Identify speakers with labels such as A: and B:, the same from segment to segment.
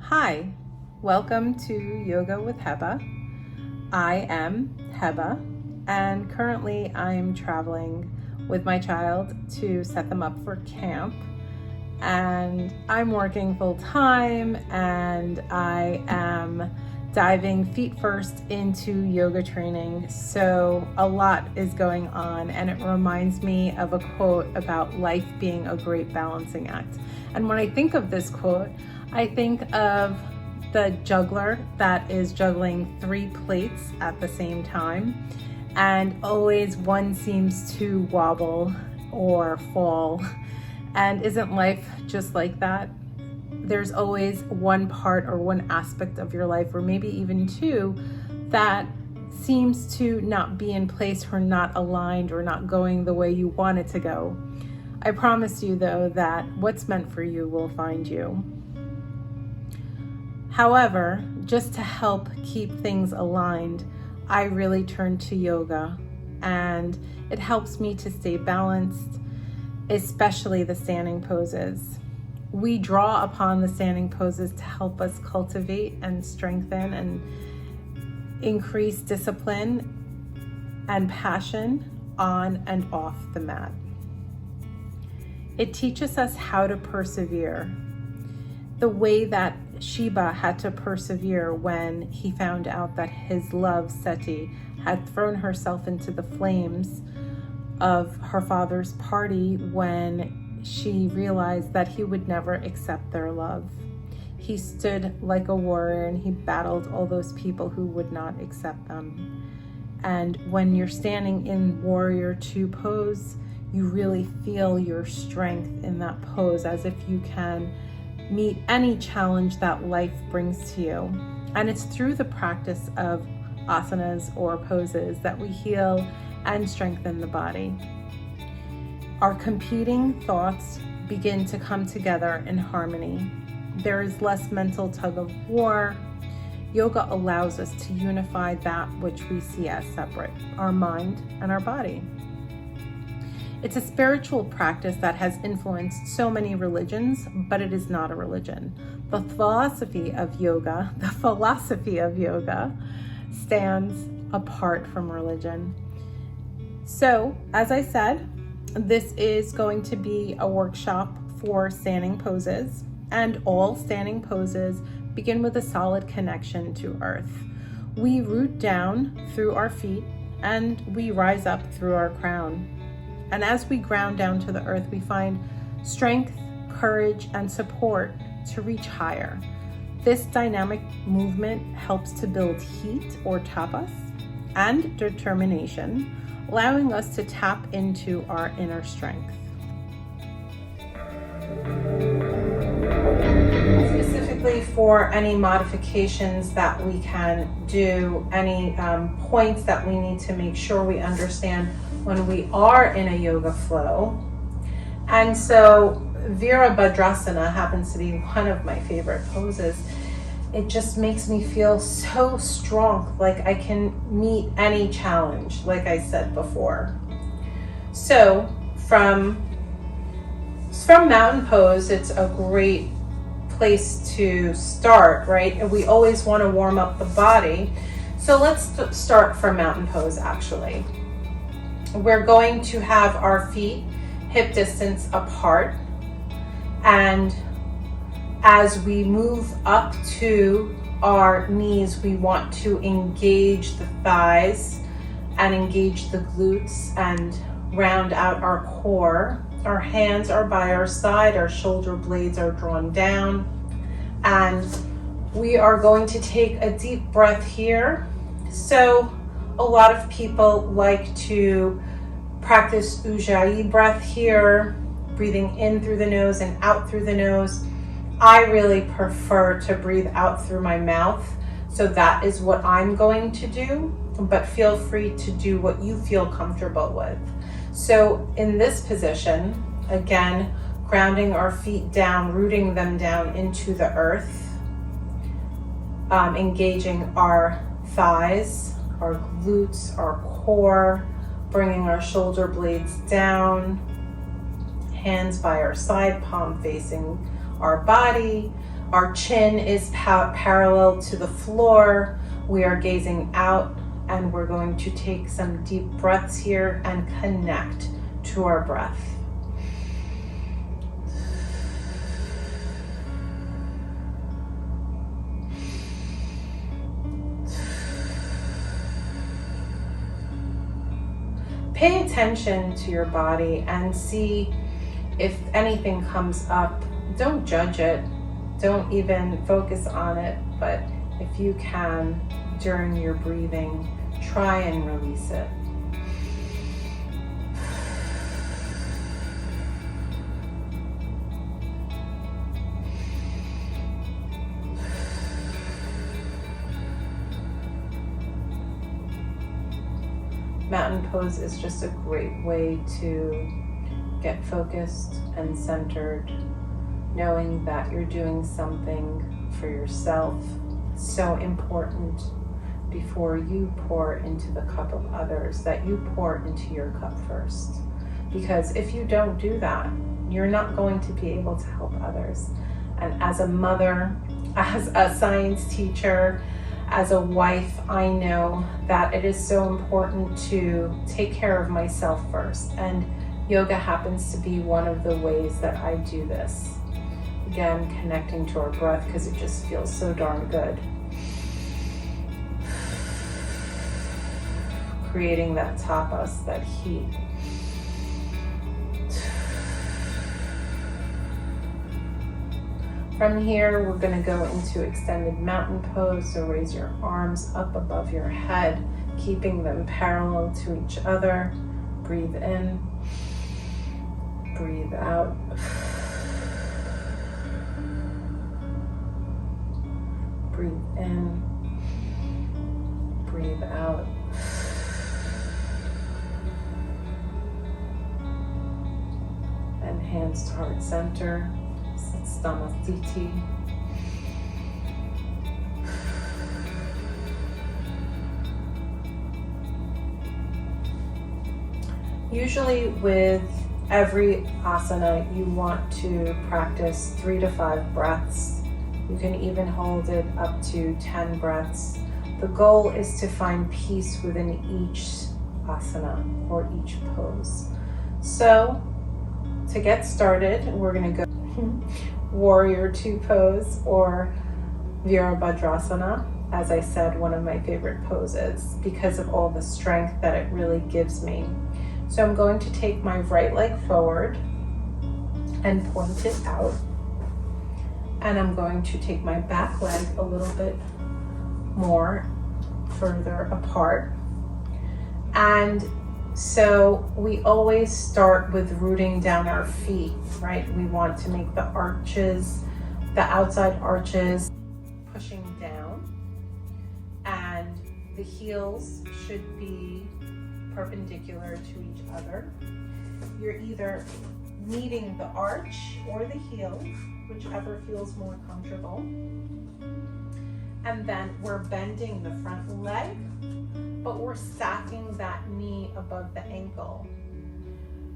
A: Hi, welcome to Yoga with Heba. I am Heba, and currently I'm traveling with my child to set them up for camp. And I'm working full time, and I am diving feet first into yoga training. So a lot is going on, and it reminds me of a quote about life being a great balancing act. And when I think of this quote, I think of the juggler that is juggling 3 plates at the same time, and always one seems to wobble or fall. And isn't life just like that? There's always one part or one aspect of your life, or maybe even 2, that seems to not be in place or not aligned or not going the way you want it to go. I promise you, though, that what's meant for you will find you. However, just to help keep things aligned, I really turn to yoga, and it helps me to stay balanced, especially the standing poses. We draw upon the standing poses to help us cultivate and strengthen and increase discipline and passion on and off the mat. It teaches us how to persevere, the way that Heba had to persevere when he found out that his love, Seti, had thrown herself into the flames of her father's party when she realized that he would never accept their love. He stood like a warrior and he battled all those people who would not accept them. And when you're standing in Warrior 2 pose, you really feel your strength in that pose, as if you can meet any challenge that life brings to you. And it's through the practice of asanas or poses that we heal and strengthen the body. Our competing thoughts begin to come together in harmony. There is less mental tug of war. Yoga allows us to unify that which we see as separate, our mind and our body. It's a spiritual practice that has influenced so many religions, but it is not a religion. The philosophy of yoga stands apart from religion. So, as I said, this is going to be a workshop for standing poses, and all standing poses begin with a solid connection to earth. We root down through our feet and we rise up through our crown. And as we ground down to the earth, we find strength, courage, and support to reach higher. This dynamic movement helps to build heat, or tapas, and determination, allowing us to tap into our inner strength. Specifically for any modifications that we can do, any points that we need to make sure we understand when we are in a yoga flow. And so Virabhadrasana happens to be one of my favorite poses. It just makes me feel so strong, like I can meet any challenge, like I said before. So from mountain pose, it's a great place to start, right? And we always want to warm up the body. So let's start from mountain pose actually. We're going to have our feet hip distance apart, and as we move up to our knees, we want to engage the thighs and engage the glutes and round out our core. Our hands are by our side, our shoulder blades are drawn down, and we are going to take a deep breath here. So a lot of people like to practice Ujjayi breath here, breathing in through the nose and out through the nose. I really prefer to breathe out through my mouth, so that is what I'm going to do, but feel free to do what you feel comfortable with. So in this position, again, grounding our feet down, rooting them down into the earth, engaging our thighs, our glutes, our core, bringing our shoulder blades down, hands by our side, palm facing our body. Our chin is parallel to the floor. We are gazing out, and we're going to take some deep breaths here and connect to our breath. Pay attention to your body and see if anything comes up. Don't judge it. Don't even focus on it. But if you can, during your breathing, try and release it. Mountain pose is just a great way to get focused and centered, knowing that you're doing something for yourself. So important before you pour into the cup of others, that you pour into your cup first. Because if you don't do that, you're not going to be able to help others. And as a mother, as a science teacher, as a wife, I know that it is so important to take care of myself first. And yoga happens to be one of the ways that I do this. Again, connecting to our breath because it just feels so darn good. Creating that tapas, that heat. From here, we're going to go into extended mountain pose. So raise your arms up above your head, keeping them parallel to each other. Breathe in, breathe out. Breathe in, breathe out. And hands to heart center. Namaste. Usually with every asana, you want to practice 3 to 5 breaths. You can even hold it up to 10 breaths. The goal is to find peace within each asana or each pose. So to get started, we're going to go Warrior 2 pose or Virabhadrasana. As I said, one of my favorite poses because of all the strength that it really gives me. So I'm going to take my right leg forward and point it out. And I'm going to take my back leg a little bit more further apart. And so we always start with rooting down our feet, right? We want to make the arches, the outside arches pushing down, and the heels should be perpendicular to each other. You're either meeting the arch or the heel, whichever feels more comfortable. And then we're bending the front leg, but we're stacking that knee above the ankle.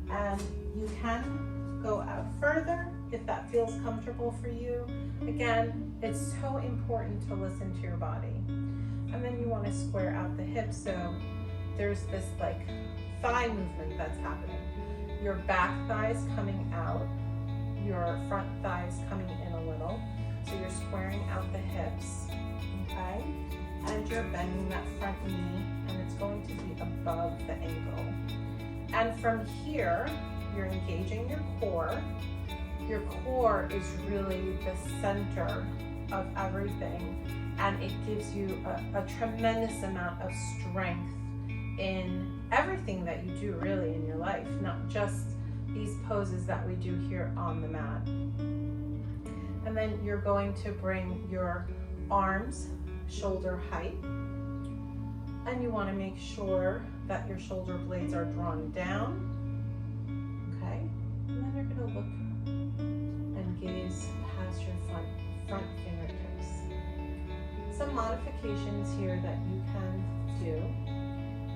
A: And you can go out further if that feels comfortable for you. Again, it's so important to listen to your body. And then you want to square out the hips, so there's this like thigh movement that's happening. Your back thigh's coming out, your front thigh's coming in a little. So you're squaring out the hips, okay? And you're bending that front knee, and it's going to be above the ankle. And from here, you're engaging your core. Your core is really the center of everything, and it gives you a tremendous amount of strength in everything that you do really in your life, not just these poses that we do here on the mat. And then you're going to bring your arms shoulder height, and you want to make sure that your shoulder blades are drawn down, okay? And then you're going to look and gaze past your front fingertips. Some modifications here that you can do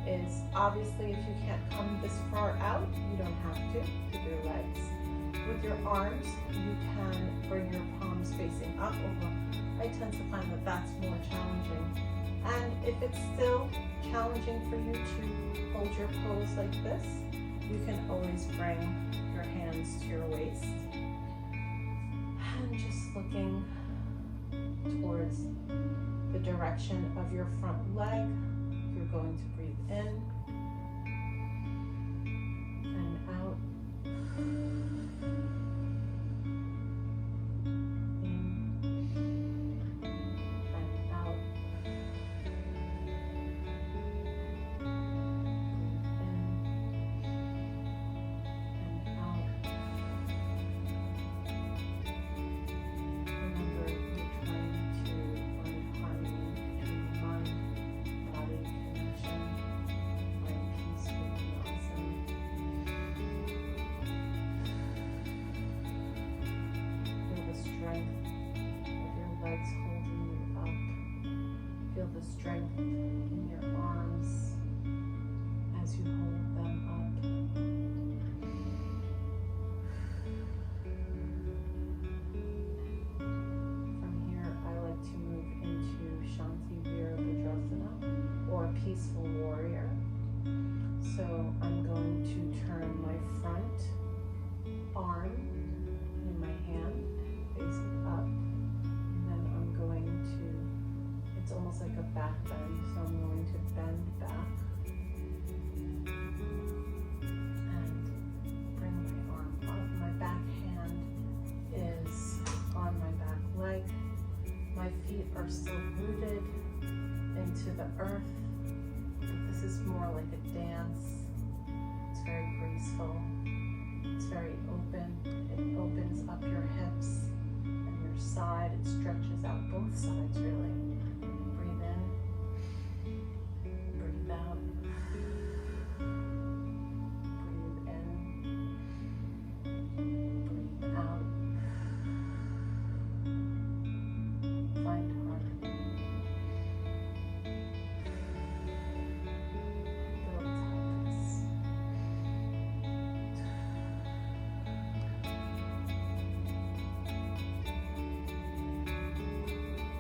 A: is, obviously, if you can't come this far out, you don't have to with your legs. With your arms, you can bring your palms facing up, although I tend to find that that's more challenging. And if it's still challenging for you to hold your pose like this, you can always bring your hands to your waist. And just looking towards the direction of your front leg. You're going to breathe in and out. Feel the strength in your arms as you hold them up. From here, I like to move into Shanti Virabhadrasana, or Peaceful Warrior. So I'm going to turn my front arm in my hand, facing up, and then I'm going to, it's almost like a back bend, so I'm going to bend back and bring my arm up. My back hand is on my back leg. My feet are still rooted into the earth, but this is more like a dance. It's very graceful. It's very open. It opens up your hips and your side. It stretches out both sides, really. Breathe in, breathe out, breathe in, breathe out. Find harmony. Feel tightness.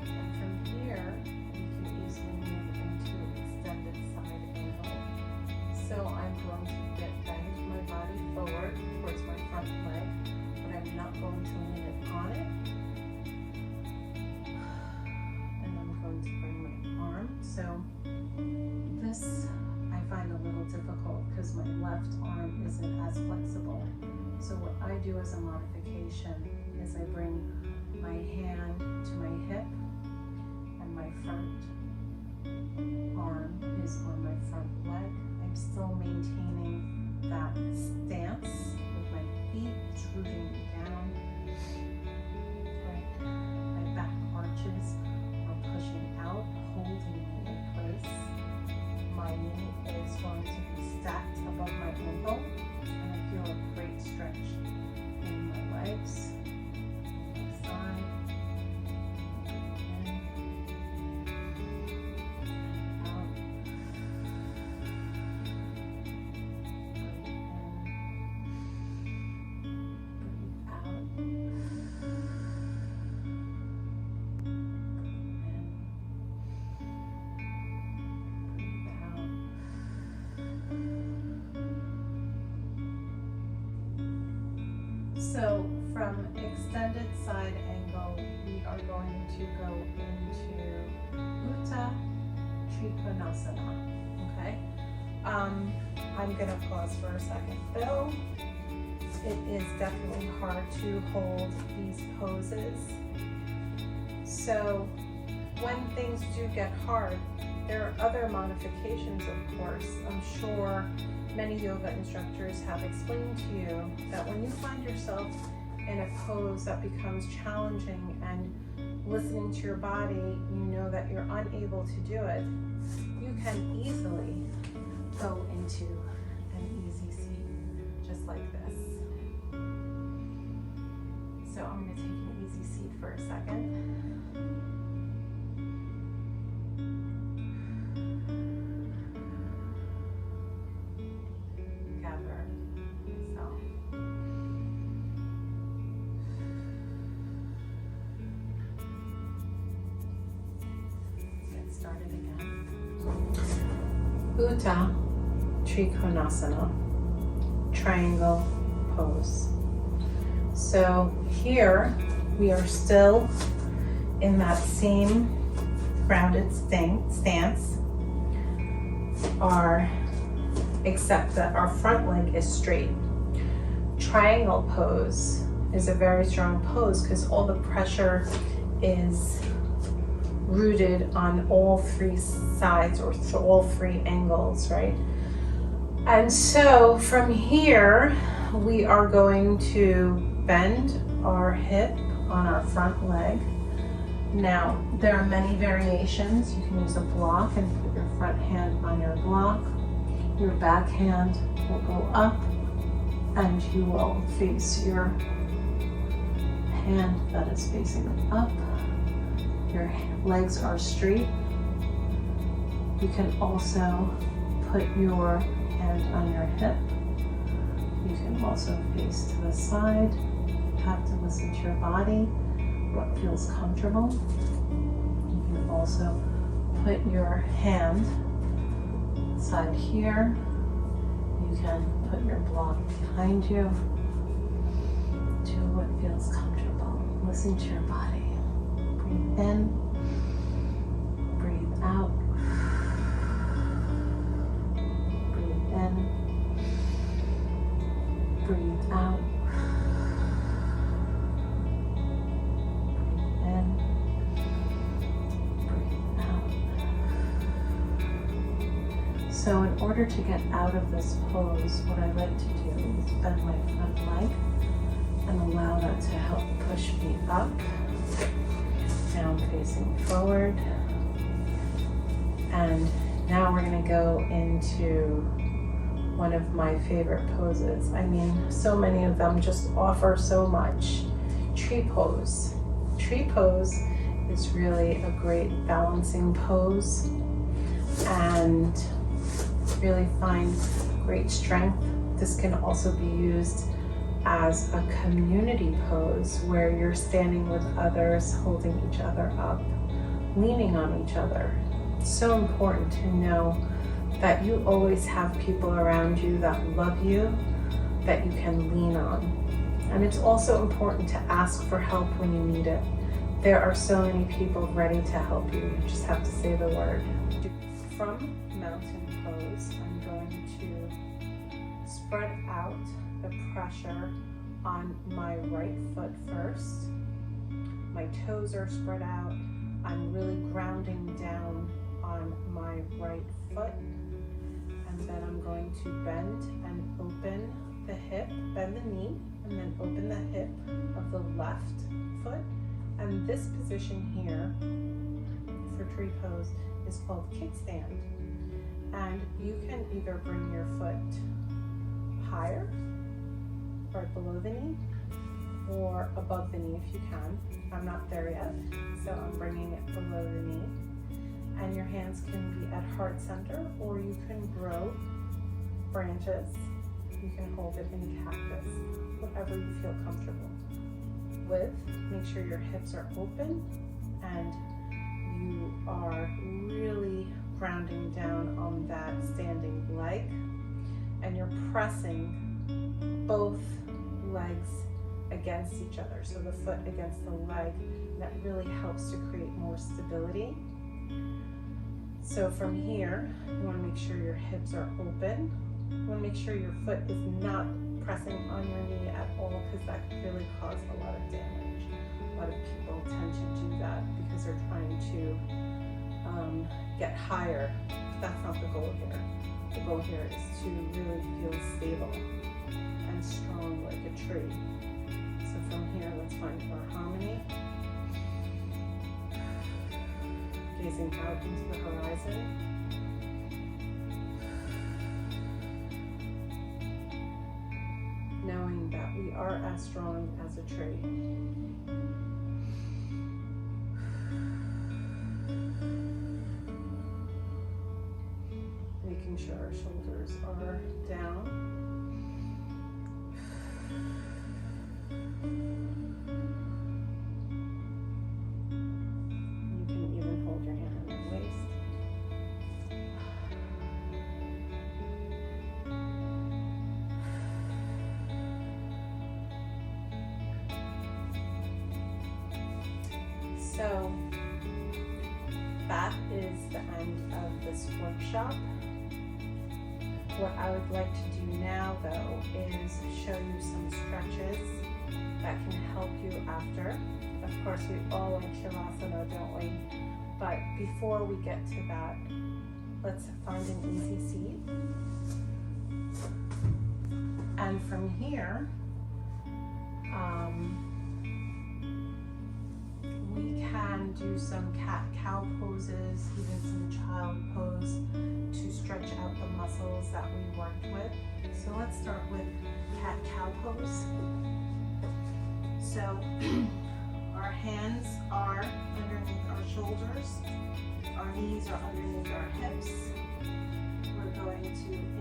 A: And from here, you can easily move into extended side angle. So I'm going to bend my body forward towards my front leg, but I'm not going to lean it on it. And I'm going to bring my arm. So this I find a little difficult because my left arm isn't as flexible. So what I do as a modification is I bring my hand to my hip, and my front arm is on my front leg. I'm still maintaining that stance with my feet rooting me down. Right. My back arches are pushing out, holding me in place. My knee is going to be stacked above my ankle, and I feel a great stretch in my legs, my side, in, and out. Breathe in, breathe out. So from extended side angle, we are going to go into Utthita Trikonasana, okay? I'm gonna pause for a second. Though it is definitely hard to hold these poses, so when things do get hard, there are other modifications, of course. I'm sure many yoga instructors have explained to you that when you find yourself in a pose that becomes challenging and listening to your body, you know that you're unable to do it, you can easily go into an easy seat, just like this. So I'm going to take an easy seat for a second. Gather myself. Utthana Trikonasana, triangle pose. So here we are still in that same grounded stance, except that our front leg is straight. Triangle pose is a very strong pose because all the pressure is rooted on all three sides or all three angles, right? And so from here, we are going to bend our hip on our front leg. Now, there are many variations. You can use a block and put your front hand on your block. Your back hand will go up and you will face your hand that is facing up. Your legs are straight. You can also put your hand on your hip. You can also face to the side. You have to listen to your body, what feels comfortable. You can also put your hand side here. You can put your block behind you. Do what feels comfortable. Listen to your body. Breathe in, breathe out. Breathe in, breathe out. Breathe in, breathe out. So in order to get out of this pose, what I like to do is bend my front leg and allow that to help push me up. Down facing forward. And now we're going to go into one of my favorite poses. I mean, so many of them just offer so much. Tree pose. Tree pose is really a great balancing pose and really find great strength. This can also be used as a community pose where you're standing with others, holding each other up, leaning on each other. It's so important to know that you always have people around you that love you, that you can lean on. And it's also important to ask for help when you need it. There are so many people ready to help you. You just have to say the word. From mountain pose, I'm going to spread out the pressure on my right foot first. My toes are spread out. I'm really grounding down on my right foot. And then I'm going to bend and open the hip, bend the knee, and then open the hip of the left foot. And this position here for tree pose is called kickstand. And you can either bring your foot higher, right below the knee, or above the knee if you can. I'm not there yet, so I'm bringing it below the knee. And your hands can be at heart center, or you can grow branches. You can hold it in cactus, whatever you feel comfortable with. Make sure your hips are open and you are really grounding down on that standing leg, and you're pressing both legs against each other, so the foot against the leg. That really helps to create more stability. So from here, you want to make sure your hips are open. You want to make sure your foot is not pressing on your knee at all, because that could really cause a lot of damage. A lot of people tend to do that because they're trying to get higher. That's not the goal here. The goal here is to really feel stable and strong like a tree. So from here, let's find our harmony. Gazing out into the horizon. Knowing that we are as strong as a tree. Making sure our shoulders are down. You can even hold your hand on your waist. So that is the end of this workshop. What I would like to do now, though, is show you some stretches that can help you after. Of course, we all like Shavasana, don't we? But before we get to that, let's find an easy seat. And from here, we can do some cat-cow poses, even some child pose, to stretch out the muscles that we worked with. So let's start with cat-cow pose. So our hands are underneath our shoulders, our knees are underneath our hips. We're going to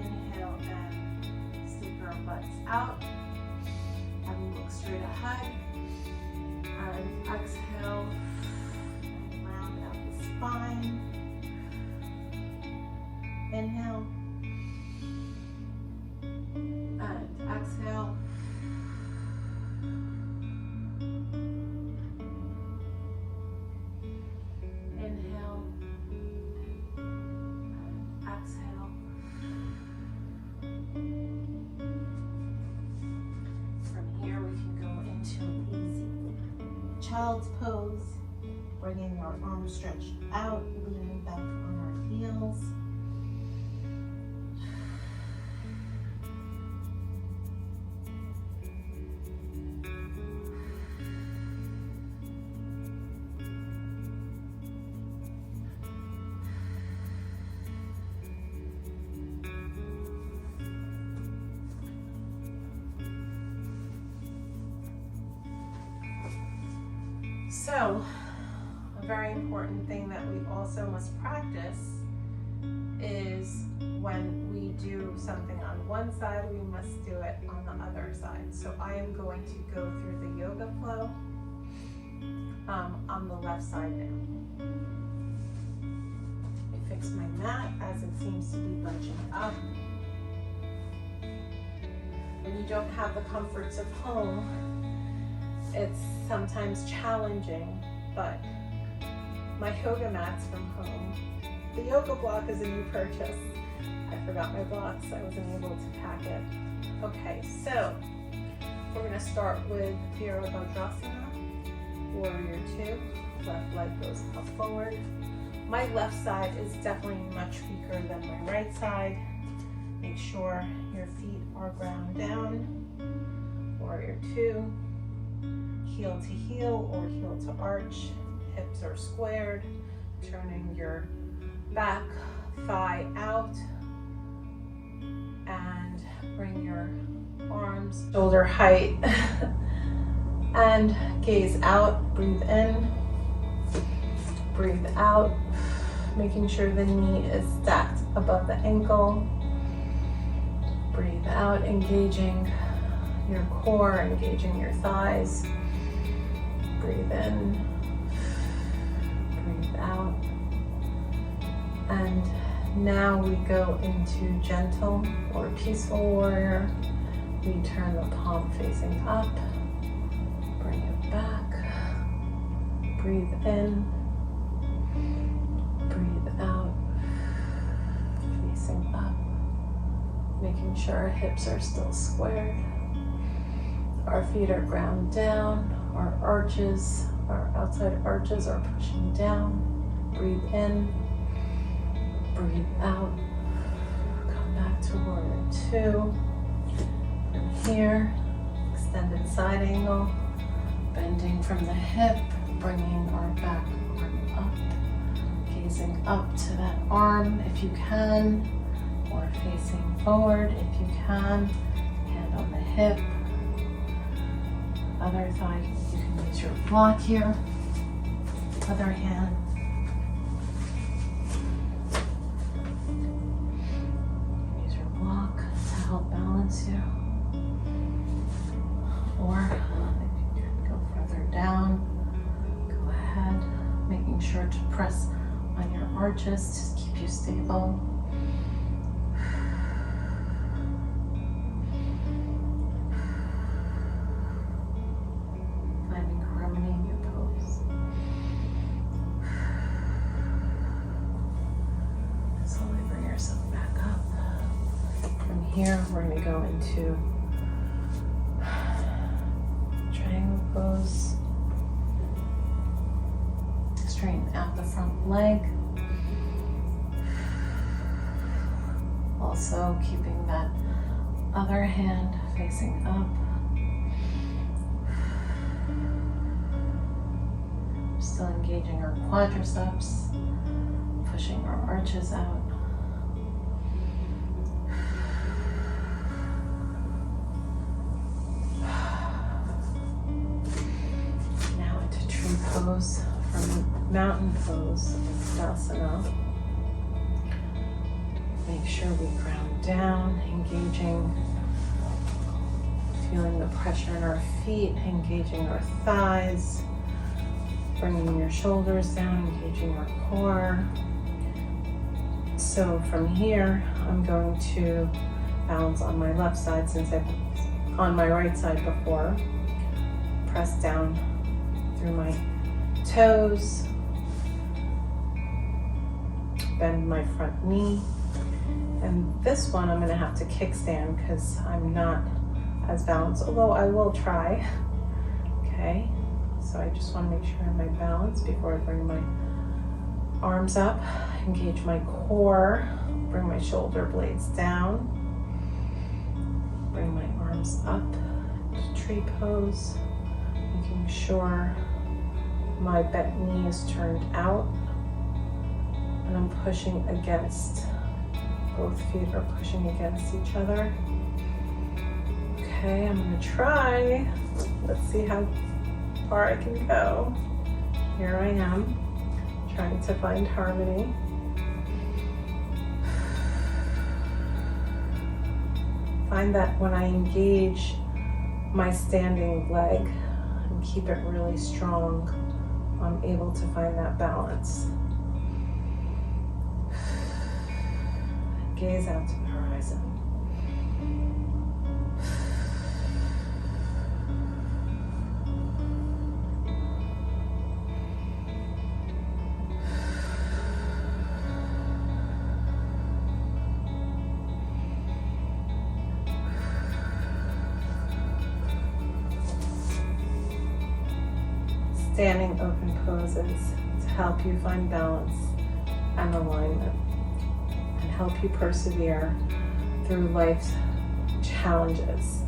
A: inhale and stick our butts out and look straight ahead. And exhale and round out the spine. Inhale and exhale. Inhale and exhale. From here we can go into an easy child's pose, bringing our arms stretched out, leaning back on our heels. So, a very important thing that we also must practice is when we do something on one side, we must do it on the other side. So I am going to go through the yoga flow on the left side now. I fix my mat as it seems to be bunching up. When you don't have the comforts of home, it's sometimes challenging, but my yoga mat's from home. The yoga block is a new purchase. I forgot my blocks, I wasn't able to pack it. Okay, so we're gonna start with Virabhadrasana, Warrior 2. Left leg goes up forward. My left side is definitely much weaker than my right side. Make sure your feet are ground down. Warrior 2. Heel to heel or heel to arch. Hips are squared. Turning your back thigh out. And bring your arms shoulder height. And gaze out. Breathe in. Breathe out. Making sure the knee is stacked above the ankle. Breathe out, engaging your core, engaging your thighs. Breathe in, breathe out. And now we go into gentle or peaceful warrior. We turn the palm facing up, bring it back. Breathe in, breathe out, facing up. Making sure our hips are still squared. Our feet are ground down. Our arches, our outside arches are pushing down. Breathe in, breathe out. Come back to Warrior 2. From here, extended side angle. Bending from the hip, bringing our back arm up. Gazing up to that arm if you can. Or facing forward if you can, hand on the hip, other thigh, you can use your block here, other hand. Use your block to help balance you. Or if you can go further down, go ahead, making sure to press on your arches to keep you stable. here, we're going to go into triangle pose. Straighten out the front leg. Also keeping that other hand facing up. Still engaging our quadriceps, pushing our arches out. Now into tree pose from mountain pose, Asana. Make sure we ground down, engaging, feeling the pressure in our feet, engaging our thighs, bringing your shoulders down, engaging our core. So from here, I'm going to balance on my left side since I've on my right side before. Press down through my toes, bend my front knee. And this one I'm going to have to kickstand because I'm not as balanced, although I will try. Okay, so I just want to make sure I have my balance before I bring my arms up, engage my core, bring my shoulder blades down, bring my arms up to tree pose, making sure my bent knee is turned out and I'm pushing against. Both feet are pushing against each other. Okay, I'm gonna try. Let's see how far I can go. Here I am, trying to find harmony. Find that when I engage my standing leg and keep it really strong, I'm able to find that balance. Gaze out to the horizon. Standing open poses to help you find balance and alignment, and help you persevere through life's challenges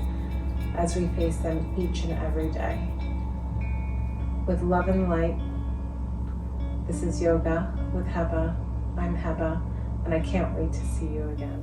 A: as we face them each and every day. With love and light, this is Yoga with Heba. I'm Heba, and I can't wait to see you again.